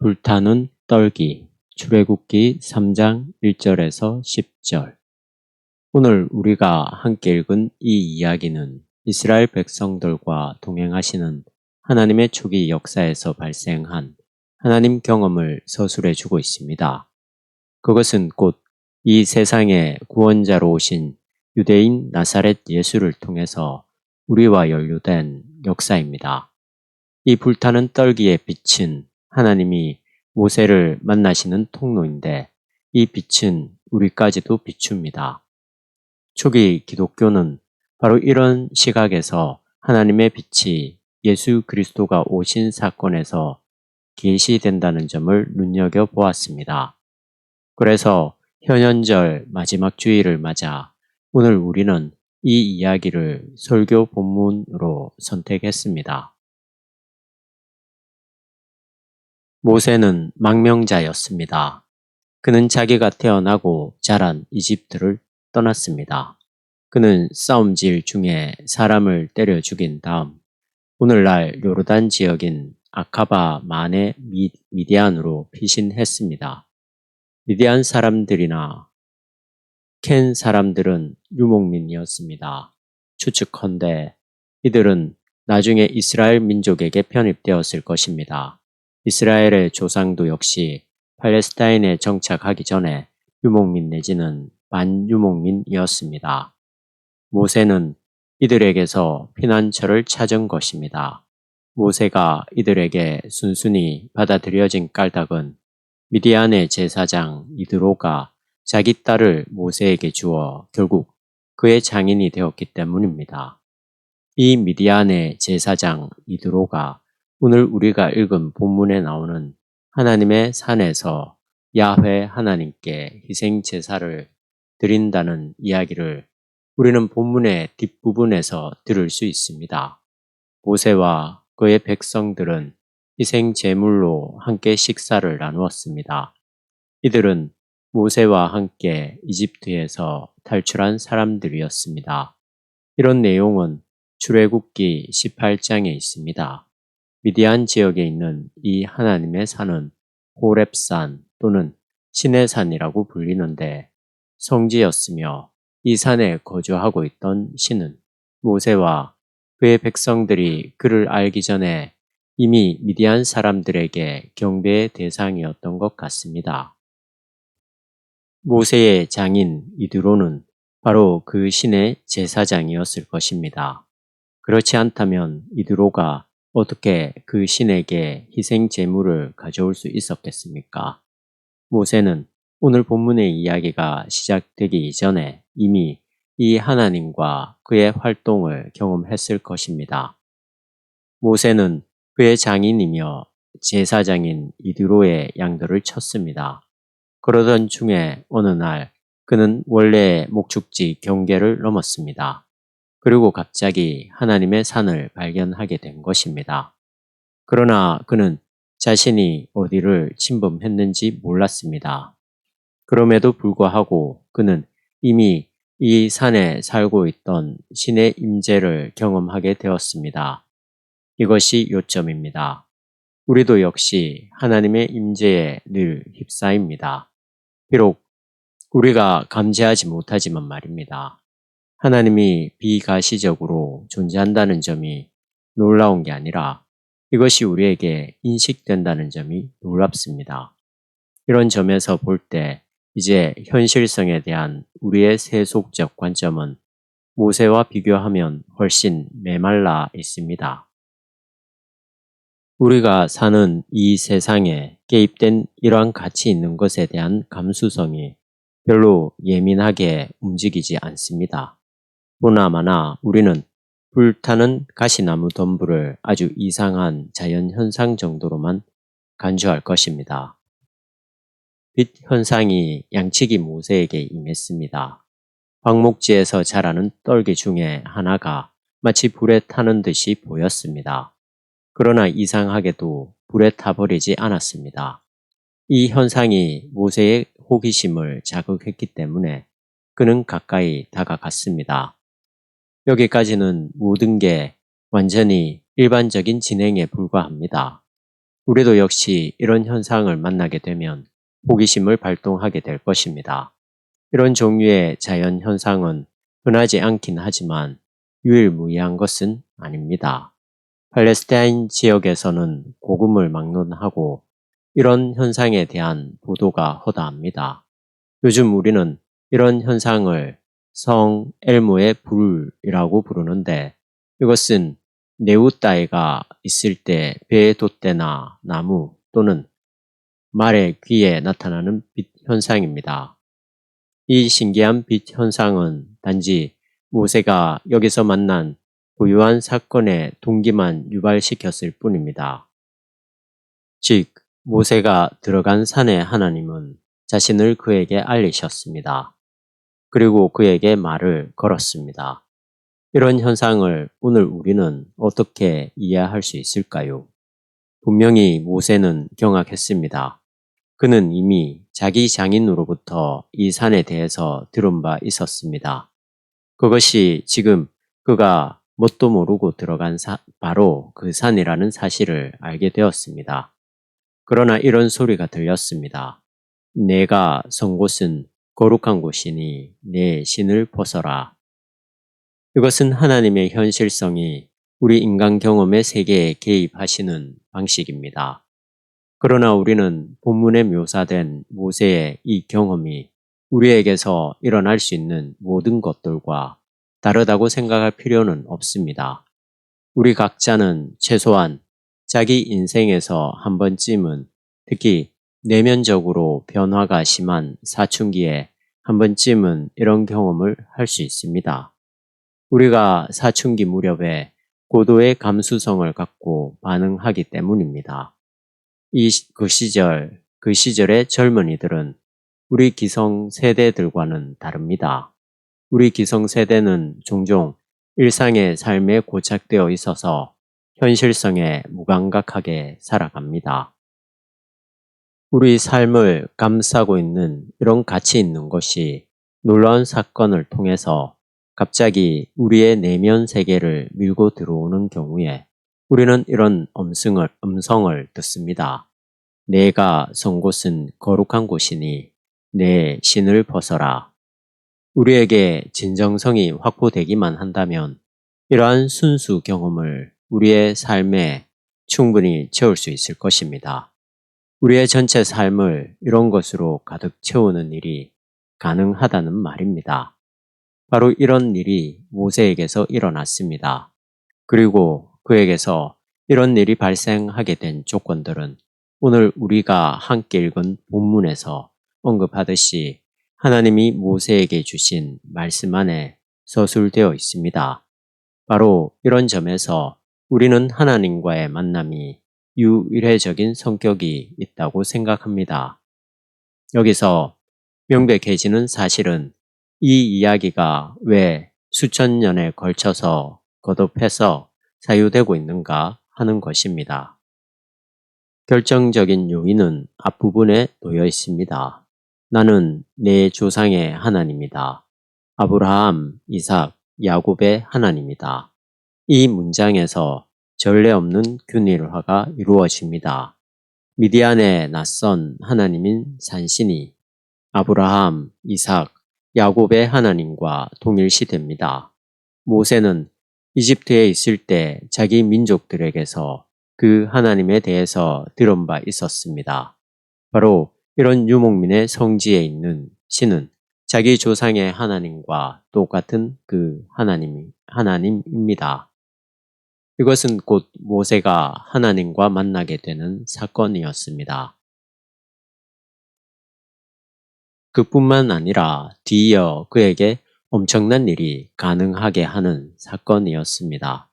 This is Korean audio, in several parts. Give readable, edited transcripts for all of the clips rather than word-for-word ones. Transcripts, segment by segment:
불타는 떨기 출애굽기 3장 1절에서 10절. 오늘 우리가 함께 읽은 이 이야기는 이스라엘 백성들과 동행하시는 하나님의 초기 역사에서 발생한 하나님 경험을 서술해 주고 있습니다. 그것은 곧 이 세상의 구원자로 오신 유대인 나사렛 예수를 통해서 우리와 연루된 역사입니다. 이 불타는 떨기의 빛은 하나님이 모세를 만나시는 통로인데 이 빛은 우리까지도 비춥니다. 초기 기독교는 바로 이런 시각에서 하나님의 빛이 예수 그리스도가 오신 사건에서 계시된다는 점을 눈여겨보았습니다. 그래서 현현절 마지막 주일을 맞아 오늘 우리는 이 이야기를 설교 본문으로 선택했습니다. 모세는 망명자였습니다. 그는 자기가 태어나고 자란 이집트를 떠났습니다. 그는 싸움질 중에 사람을 때려 죽인 다음 오늘날 요르단 지역인 아카바 만의 미디안으로 피신했습니다. 미디안 사람들이나 켄 사람들은 유목민이었습니다. 추측컨대 이들은 나중에 이스라엘 민족에게 편입되었을 것입니다. 이스라엘의 조상도 역시 팔레스타인에 정착하기 전에 유목민 내지는 반유목민이었습니다. 모세는 이들에게서 피난처를 찾은 것입니다. 모세가 이들에게 순순히 받아들여진 까닭은 미디안의 제사장 이드로가 자기 딸을 모세에게 주어 결국 그의 장인이 되었기 때문입니다. 이 미디안의 제사장 이드로가 오늘 우리가 읽은 본문에 나오는 하나님의 산에서 야훼 하나님께 희생 제사를 드린다는 이야기를 우리는 본문의 뒷부분에서 들을 수 있습니다. 모세와 그의 백성들은 희생 제물로 함께 식사를 나누었습니다. 이들은 모세와 함께 이집트에서 탈출한 사람들이었습니다. 이런 내용은 출애굽기 18장에 있습니다. 미디안 지역에 있는 이 하나님의 산은 호렙산 또는 신의 산이라고 불리는데 성지였으며 이 산에 거주하고 있던 신은 모세와 그의 백성들이 그를 알기 전에 이미 미디안 사람들에게 경배의 대상이었던 것 같습니다. 모세의 장인 이드로는 바로 그 신의 제사장이었을 것입니다. 그렇지 않다면 이드로가 어떻게 그 신에게 희생 제물을 가져올 수 있었겠습니까? 모세는 오늘 본문의 이야기가 시작되기 이전에 이미 이 하나님과 그의 활동을 경험했을 것입니다. 모세는 그의 장인이며 제사장인 이드로의 양들을 쳤습니다. 그러던 중에 어느 날 그는 원래의 목축지 경계를 넘었습니다. 그리고 갑자기 하나님의 산을 발견하게 된 것입니다. 그러나 그는 자신이 어디를 침범했는지 몰랐습니다. 그럼에도 불구하고 그는 이미 이 산에 살고 있던 신의 임재를 경험하게 되었습니다. 이것이 요점입니다. 우리도 역시 하나님의 임재에 늘 휩싸입니다. 비록 우리가 감지하지 못하지만 말입니다. 하나님이 비가시적으로 존재한다는 점이 놀라운 게 아니라 이것이 우리에게 인식된다는 점이 놀랍습니다. 이런 점에서 볼 때 이제 현실성에 대한 우리의 세속적 관점은 모세와 비교하면 훨씬 메말라 있습니다. 우리가 사는 이 세상에 개입된 이러한 가치 있는 것에 대한 감수성이 별로 예민하게 움직이지 않습니다. 보나마나 우리는 불타는 가시나무 덤불을 아주 이상한 자연현상 정도로만 간주할 것입니다. 빛 현상이 양치기 모세에게 임했습니다. 황목지에서 자라는 떨기 중에 하나가 마치 불에 타는 듯이 보였습니다. 그러나 이상하게도 불에 타버리지 않았습니다. 이 현상이 모세의 호기심을 자극했기 때문에 그는 가까이 다가갔습니다. 여기까지는 모든 게 완전히 일반적인 진행에 불과합니다. 우리도 역시 이런 현상을 만나게 되면 호기심을 발동하게 될 것입니다. 이런 종류의 자연 현상은 흔하지 않긴 하지만 유일무이한 것은 아닙니다. 팔레스타인 지역에서는 복음을 막론하고 이런 현상에 대한 보도가 허다합니다. 요즘 우리는 이런 현상을 성 엘모의 불이라고 부르는데 이것은 네우따이가 있을 때 배의 돛대나 나무 또는 말의 귀에 나타나는 빛 현상입니다. 이 신기한 빛 현상은 단지 모세가 여기서 만난 고유한 사건의 동기만 유발시켰을 뿐입니다. 즉, 모세가 들어간 산에 하나님은 자신을 그에게 알리셨습니다. 그리고 그에게 말을 걸었습니다. 이런 현상을 오늘 우리는 어떻게 이해할 수 있을까요? 분명히 모세는 경악했습니다. 그는 이미 자기 장인으로부터 이 산에 대해서 들은 바 있었습니다. 그것이 지금 그가 뭣도 모르고 들어간 바로 그 산이라는 사실을 알게 되었습니다. 그러나 이런 소리가 들렸습니다. 내가 선 곳은 거룩한 곳이니 내 신을 벗어라. 이것은 하나님의 현실성이 우리 인간 경험의 세계에 개입하시는 방식입니다. 그러나 우리는 본문에 묘사된 모세의 이 경험이 우리에게서 일어날 수 있는 모든 것들과 다르다고 생각할 필요는 없습니다. 우리 각자는 최소한 자기 인생에서 한 번쯤은 특히 내면적으로 변화가 심한 사춘기에 한 번쯤은 이런 경험을 할 수 있습니다. 우리가 사춘기 무렵에 고도의 감수성을 갖고 반응하기 때문입니다. 그 시절의 젊은이들은 우리 기성 세대들과는 다릅니다. 우리 기성 세대는 종종 일상의 삶에 고착되어 있어서 현실성에 무감각하게 살아갑니다. 우리 삶을 감싸고 있는 이런 가치 있는 것이 놀라운 사건을 통해서 갑자기 우리의 내면 세계를 밀고 들어오는 경우에 우리는 이런 음성을 듣습니다. 내가 선 곳은 거룩한 곳이니 내 신을 벗어라. 우리에게 진정성이 확보되기만 한다면 이러한 순수 경험을 우리의 삶에 충분히 채울 수 있을 것입니다. 우리의 전체 삶을 이런 것으로 가득 채우는 일이 가능하다는 말입니다. 바로 이런 일이 모세에게서 일어났습니다. 그리고 그에게서 이런 일이 발생하게 된 조건들은 오늘 우리가 함께 읽은 본문에서 언급하듯이 하나님이 모세에게 주신 말씀 안에 서술되어 있습니다. 바로 이런 점에서 우리는 하나님과의 만남이 유일해적인 성격이 있다고 생각합니다. 여기서 명백해지는 사실은 이 이야기가 왜 수천 년에 걸쳐서 거듭해서 사유되고 있는가 하는 것입니다. 결정적인 요인은 앞부분에 놓여 있습니다. 나는 내 조상의 하나님이다. 아브라함, 이삭, 야곱의 하나님이다. 이 문장에서 전례 없는 균일화가 이루어집니다. 미디안의 낯선 하나님인 산신이 아브라함, 이삭, 야곱의 하나님과 동일시됩니다. 모세는 이집트에 있을 때 자기 민족들에게서 그 하나님에 대해서 들은 바 있었습니다. 바로 이런 유목민의 성지에 있는 신은 자기 조상의 하나님과 똑같은 그 하나님입니다. 이것은 곧 모세가 하나님과 만나게 되는 사건이었습니다. 그뿐만 아니라 뒤이어 그에게 엄청난 일이 가능하게 하는 사건이었습니다.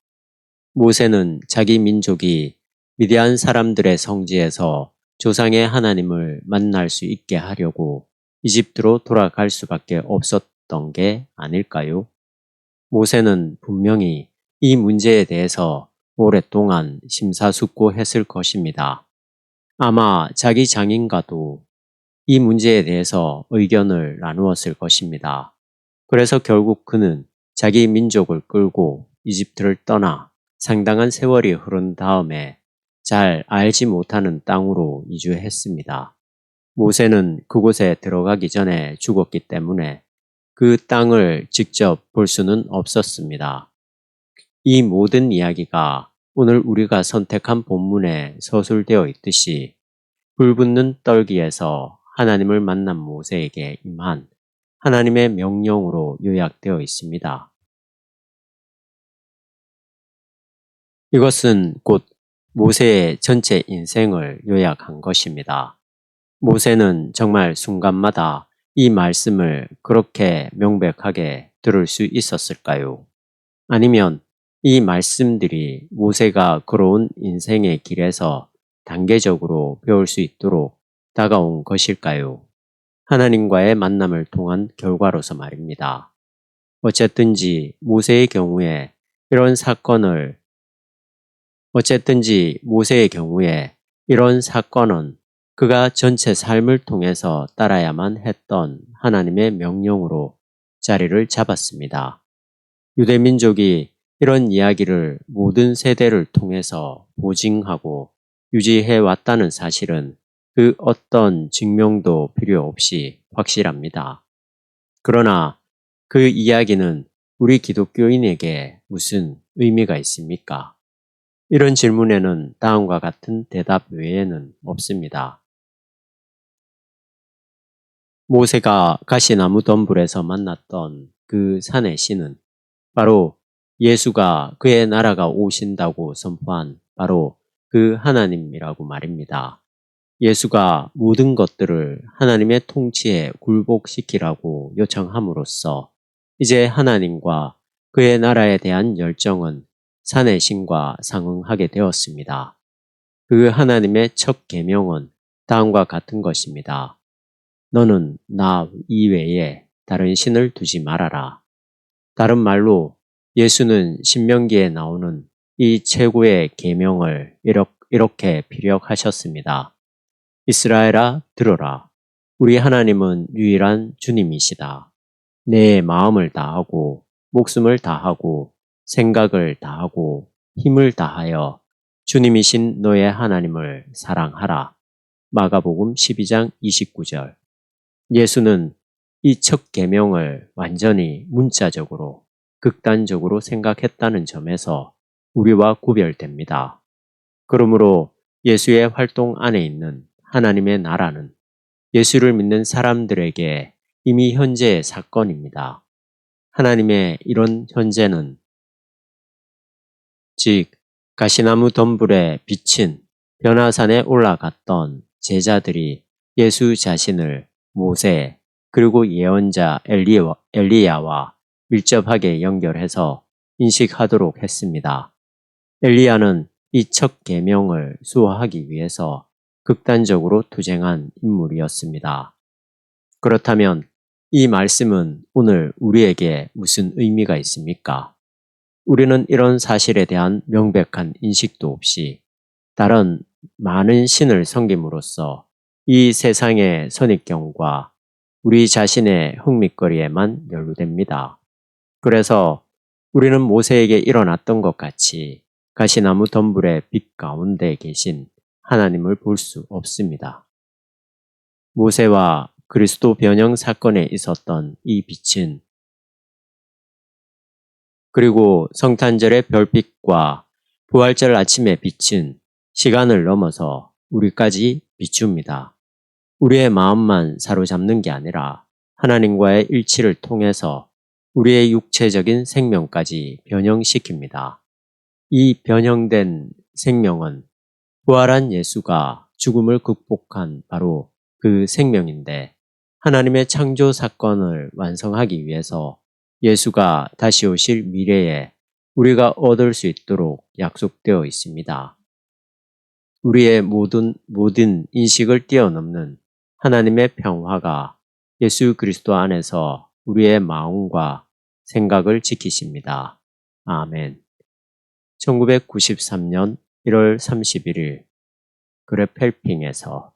모세는 자기 민족이 미디안 사람들의 성지에서 조상의 하나님을 만날 수 있게 하려고 이집트로 돌아갈 수밖에 없었던 게 아닐까요? 모세는 분명히 이 문제에 대해서 오랫동안 심사숙고했을 것입니다. 아마 자기 장인과도 이 문제에 대해서 의견을 나누었을 것입니다. 그래서 결국 그는 자기 민족을 끌고 이집트를 떠나 상당한 세월이 흐른 다음에 잘 알지 못하는 땅으로 이주했습니다. 모세는 그곳에 들어가기 전에 죽었기 때문에 그 땅을 직접 볼 수는 없었습니다. 이 모든 이야기가 오늘 우리가 선택한 본문에 서술되어 있듯이 불붙는 떨기에서 하나님을 만난 모세에게 임한 하나님의 명령으로 요약되어 있습니다. 이것은 곧 모세의 전체 인생을 요약한 것입니다. 모세는 정말 순간마다 이 말씀을 그렇게 명백하게 들을 수 있었을까요? 아니면 이 말씀들이 모세가 걸어온 인생의 길에서 단계적으로 배울 수 있도록 다가온 것일까요? 하나님과의 만남을 통한 결과로서 말입니다. 어쨌든지 모세의 경우에 이런 사건은 그가 전체 삶을 통해서 따라야만 했던 하나님의 명령으로 자리를 잡았습니다. 유대민족이 이런 이야기를 모든 세대를 통해서 보증하고 유지해 왔다는 사실은 그 어떤 증명도 필요 없이 확실합니다. 그러나 그 이야기는 우리 기독교인에게 무슨 의미가 있습니까? 이런 질문에는 다음과 같은 대답 외에는 없습니다. 모세가 가시나무 덤불에서 만났던 그 산의 신은 바로 예수가 그의 나라가 오신다고 선포한 바로 그 하나님이라고 말입니다. 예수가 모든 것들을 하나님의 통치에 굴복시키라고 요청함으로써 이제 하나님과 그의 나라에 대한 열정은 산의 신과 상응하게 되었습니다. 그 하나님의 첫 계명은 다음과 같은 것입니다. 너는 나 이외에 다른 신을 두지 말아라. 다른 말로 예수는 신명기에 나오는 이 최고의 계명을 이렇게 피력하셨습니다. 이스라엘아 들어라. 우리 하나님은 유일한 주님이시다. 내 마음을 다하고 목숨을 다하고 생각을 다하고 힘을 다하여 주님이신 너의 하나님을 사랑하라. 마가복음 12장 29절. 예수는 이 첫 계명을 완전히 문자적으로 극단적으로 생각했다는 점에서 우리와 구별됩니다. 그러므로 예수의 활동 안에 있는 하나님의 나라는 예수를 믿는 사람들에게 이미 현재의 사건입니다. 하나님의 이런 현재는 즉 가시나무 덤불에 비친 변화산에 올라갔던 제자들이 예수 자신을 모세 그리고 예언자 엘리야와 밀접하게 연결해서 인식하도록 했습니다. 엘리야는 이 첫 계명을 수호하기 위해서 극단적으로 투쟁한 인물이었습니다. 그렇다면 이 말씀은 오늘 우리에게 무슨 의미가 있습니까? 우리는 이런 사실에 대한 명백한 인식도 없이 다른 많은 신을 섬김으로써 이 세상의 선입견과 우리 자신의 흥미거리에만 연루됩니다. 그래서 우리는 모세에게 일어났던 것 같이 가시나무 덤불의 빛 가운데 계신 하나님을 볼 수 없습니다. 모세와 그리스도 변형 사건에 있었던 이 빛은 그리고 성탄절의 별빛과 부활절 아침의 빛은 시간을 넘어서 우리까지 비춥니다. 우리의 마음만 사로잡는 게 아니라 하나님과의 일치를 통해서 우리의 육체적인 생명까지 변형시킵니다. 이 변형된 생명은 부활한 예수가 죽음을 극복한 바로 그 생명인데 하나님의 창조 사건을 완성하기 위해서 예수가 다시 오실 미래에 우리가 얻을 수 있도록 약속되어 있습니다. 우리의 모든 인식을 뛰어넘는 하나님의 평화가 예수 그리스도 안에서 우리의 마음과 생각을 지키십니다. 아멘. 1993년 1월 31일 그레펠핑에서